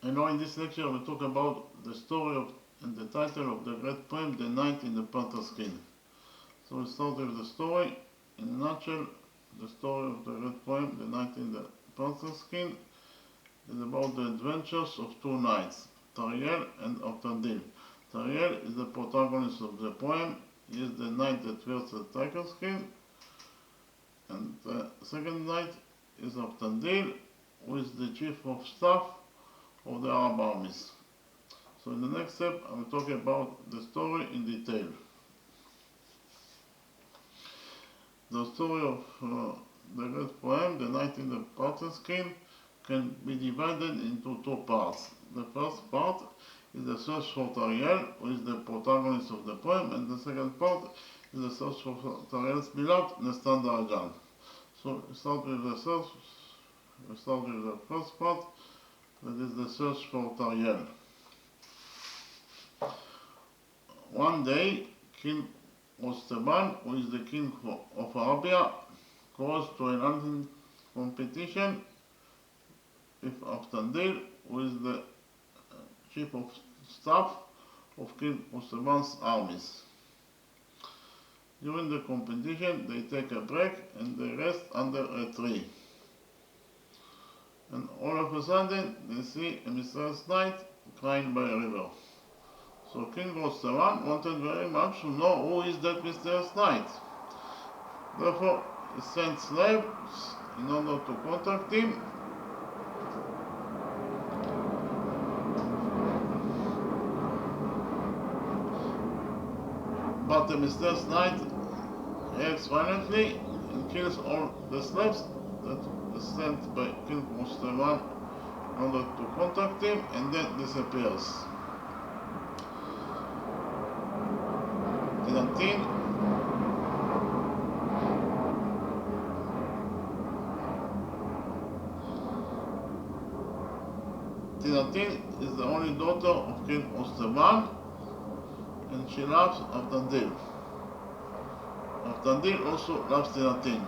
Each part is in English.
I know in this lecture we talk about the story of and the title of the great poem, The Night in the Panther's Skin. So we start with the story. In a nutshell, the story of the great poem, The Night in the Panther's Skin, is about the adventures of two knights, Tariel and Ortandil. Tariel is the protagonist of the poem. He is the knight that wears the tiger skin. And the second knight is Ortandil, who is the chief of staff of the Arab armies. So in the next step, I will talk about the story in detail. The story of the great poem, The Night in the Panther's Skin, can be divided into two parts. The first part is the search for Tariel, who is the protagonist of the poem, and the second part is the search for Tariel's beloved, Nestan Darajan. So we start with the first part, that is the search for Tariel. One day, King Osteban, who is the king of Arabia, goes to a hunting competition with Ortandil, who is the chief of staff of King Osteban's armies. During the competition, they take a break and they rest under a tree. And all of a sudden, they see a mysterious knight crying by a river. So King Osteban wanted very much to know who is that mysterious knight. Therefore, he sent slaves in order to contact him. But the mysterious knight reacts violently and kills all the slaves that were sent by King Osteban in order to contact him, and then disappears. Tinatin is the only daughter of King Osteban, and she loves Ortandil. Ortandil also loves Tinatin.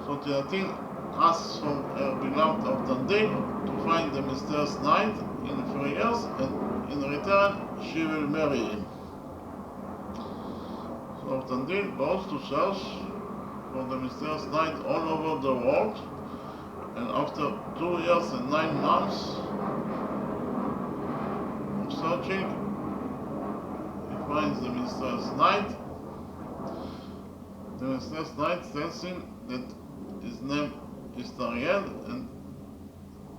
So Tinatin asks from her beloved Ortandil to find the mysterious knight in 3 years, and in return she will marry him. So Ortandil goes to search for the mysterious knight all over the world, and after 2 years and 9 months of searching, he finds the mysterious knight. The mysterious knight tells him that his name is Tariel and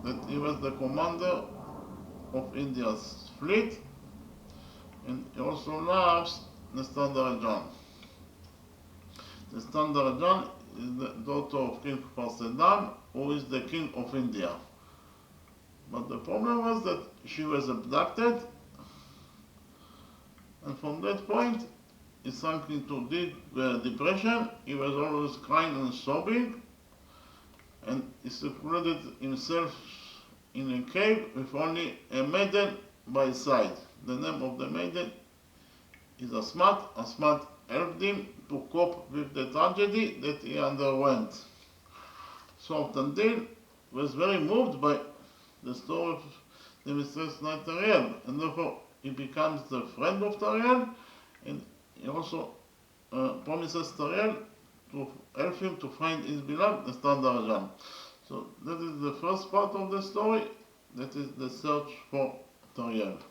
that he was the commander of India's fleet, and he also loves Nestan Darajan. Nestan Darajan is the daughter of King Panther'S, who is the king of India. But the problem was that she was abducted, and from that point he sank into deep depression. He was always crying and sobbing, and he secluded himself in a cave with only a maiden by his side. The name of the maiden is Asmat. Asmat helped him to cope with the tragedy that he underwent. So Ortandil was very moved by the story of the mysterious knight Tariel, and therefore he becomes the friend of Tariel, and he also promises Tariel to help him to find his beloved Nestan Darajan. So that is the first part of the story, that is the search for Tariel.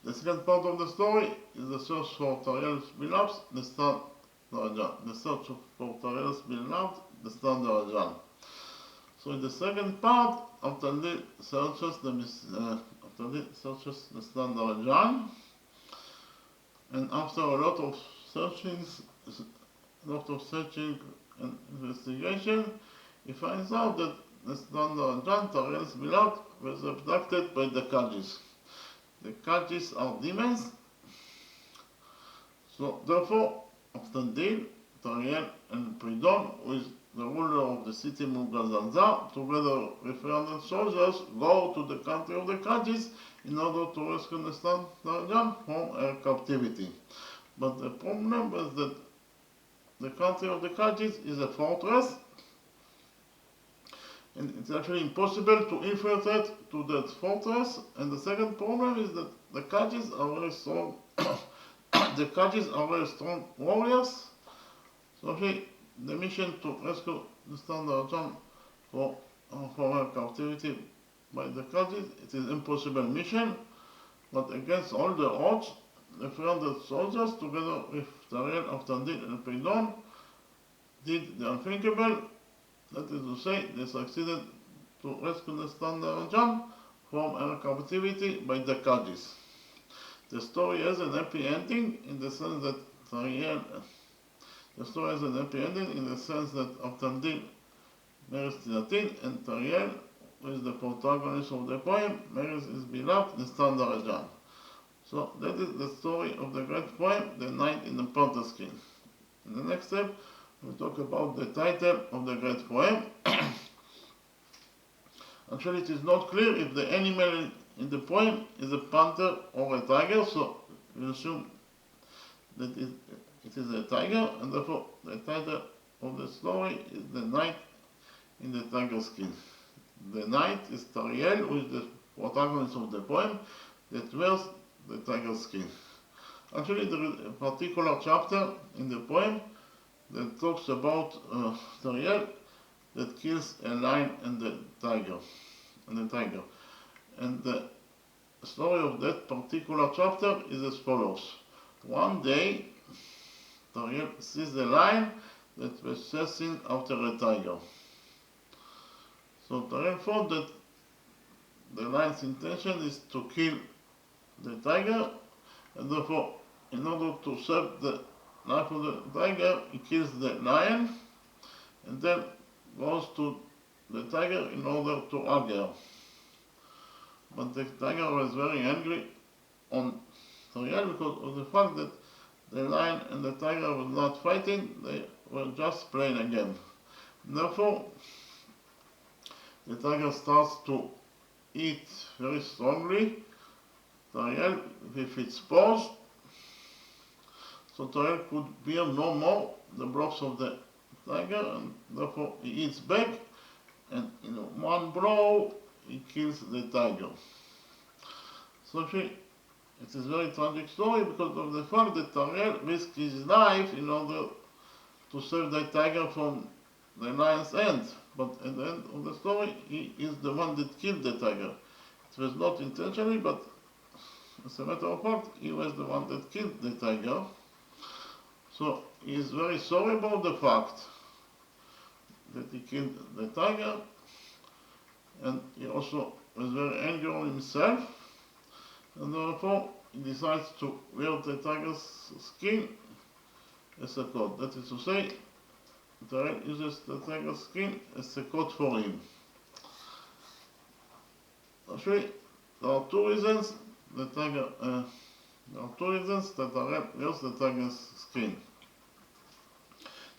The second part of the story is the search for Tariel's beloved, Nestan Darajan. The search for Tariel's beloved, Nestan Darajan. So in the second part, Ortandil searches Nestan Darajan, and after a lot of searching and investigation, he finds out that Nestan Darajan, Tariel's beloved, was abducted by the Kajis. The Kajis are demons. So therefore, Ortandil, Tariel, and Pridon, who is the ruler of the city Mugazanza, together with 300 soldiers, go to the country of the Kajis in order to rescue Nestan Darajan from her captivity. But the problem is that the country of the Kajis is a fortress, and it's actually impossible to infiltrate to that fortress. And the second problem is that the Kagis are very strong. The Kagis are very strong warriors. So actually, the mission to rescue the Standard John for her captivity by the Kagis, it is impossible mission. But against all the odds, the 300 soldiers, together with Tariel, Aftandil, and Peidon, did the unthinkable. That is to say, they succeeded to rescue the Standard John from her captivity by the Kagis. The story has an happy ending in the sense that Tariel. The story has an happy ending in the sense that Aftandil marries Tinatin, and Tariel, who is the protagonist of the poem, marries his beloved, the Standard John. So that is the story of the great poem, The Knight in the Panther's Skin. In the next step, we'll talk about the title of the great poem. Actually, it is not clear if the animal in the poem is a panther or a tiger, so we assume that it is a tiger, and therefore the title of the story is The Knight in the Tiger's Skin. The knight is Tariel, who is the protagonist of the poem, that wears the tiger's skin. Actually, there is a particular chapter in the poem that talks about Tariel that kills a lion and the tiger. And the story of that particular chapter is as follows. One day, Tariel sees a lion that was chasing after a tiger. So Tariel thought that the lion's intention is to kill the tiger, and therefore, in order to save the life of the tiger, he kills the lion, and then goes to the tiger in order to hug her. But the tiger was very angry on Tariel because of the fact that the lion and the tiger were not fighting, they were just playing a game. Therefore, the tiger starts to eat very strongly Tariel with its paws, so Tariel could bear no more the blows of the tiger, and therefore he eats back, and in one blow he kills the tiger. So actually, it is a very tragic story because of the fact that Tariel risked his life in order to save the tiger from the lion's hand. But at the end of the story, he is the one that killed the tiger. It was not intentionally, but as a matter of fact, he was the one that killed the tiger. So he is very sorry about the fact that he killed the tiger, and he also was very angry on himself, and therefore he decides to wear the tiger's skin as a coat. That is to say, Tariel uses the tiger's skin as a coat for him. Actually, there are two reasons that Tariel wears the tiger's skin.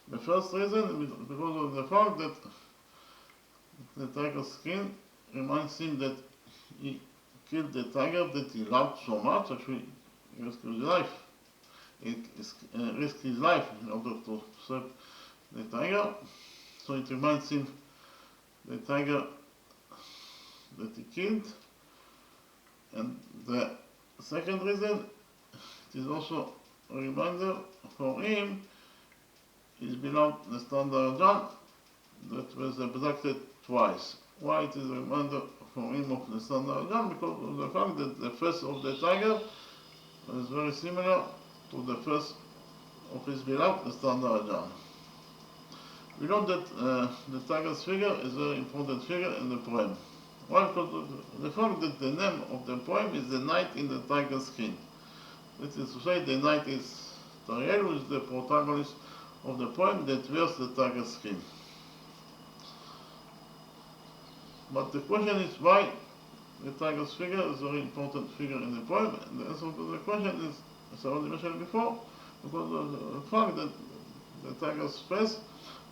The first reason is because of the fact that the tiger's skin reminds him that he killed the tiger that he loved so much. Actually, he risked his life. He risked his life in order to save the tiger. So it reminds him the tiger that he killed. And the second reason, it is also a reminder for him, his beloved the Standard John, that was abducted twice. Why it is a reminder for him of the Standard John? Because of the fact that the face of the tiger was very similar to the face of his beloved the Standard John. We know that the tiger's figure is a very important figure in the poem. Why? Because of the fact that the name of the poem is The Knight in the Tiger's Skin. That is to say, the knight is Tariel, who is the protagonist of the poem that wears the tiger's skin. But the question is why the tiger's figure is a very important figure in the poem, and the answer to the question is, as I already mentioned before, because of the fact that the tiger's face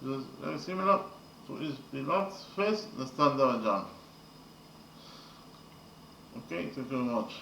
is very similar to his beloved face, the Standard John. Okay, thank you very much.